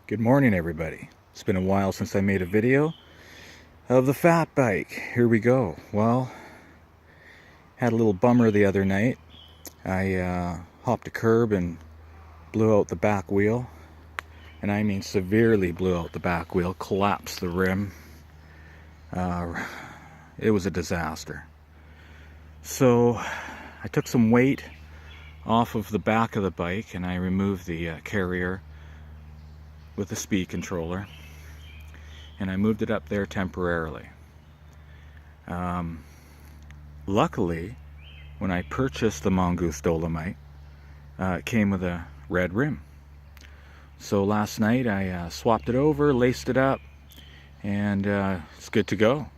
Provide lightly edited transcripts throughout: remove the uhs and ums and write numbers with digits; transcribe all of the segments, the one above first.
Good morning, everybody. It's been a while since I made a video of the fat bike. Here we go. Well, had a little bummer the other night. I hopped a curb and blew out the back wheel. And I mean severely blew out the back wheel, collapsed the rim. It was a disaster. So I took some weight off of the back of the bike and I removed the carrier with the speed controller, and I moved it up there temporarily. Luckily, when I purchased the mongoose dolomite, it came with a red rim. So last night I swapped it over, laced it up, and it's good to go.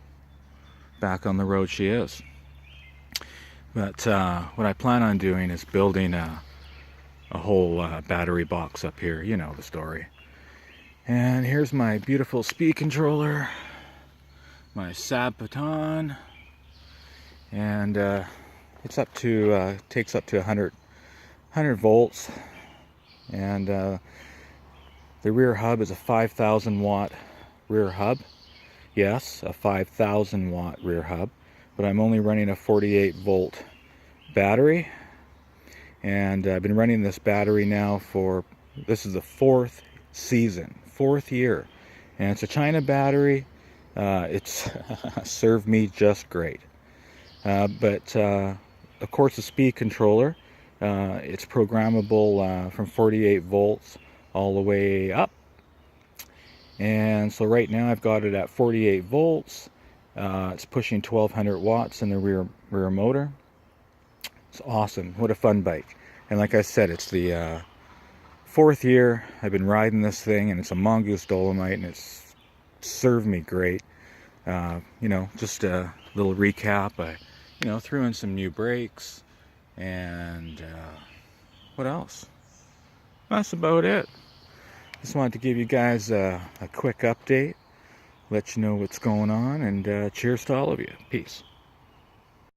Back on the road she is. But what I plan on doing is building a whole battery box up here. You know the story. And here's my beautiful speed controller, my sab baton, and it's up to takes up to 100 volts, and the rear hub is a 5,000 watt rear hub. Yes, a 5,000 watt rear hub, but I'm only running a 48 volt battery, and I've been running this battery now for, this is the fourth year, and it's a China battery. It's served me just great, but of course the speed controller, it's programmable from 48 volts all the way up, and so right now I've got it at 48 volts. It's pushing 1200 watts in the rear motor. It's awesome. What a fun bike. And like I said, it's the fourth year I've been riding this thing, and it's a mongoose dolomite, and it's served me great. Just a little recap. I threw in some new brakes, and what else? That's about it. Just wanted to give you guys a quick update, let you know what's going on, and cheers to all of you. Peace.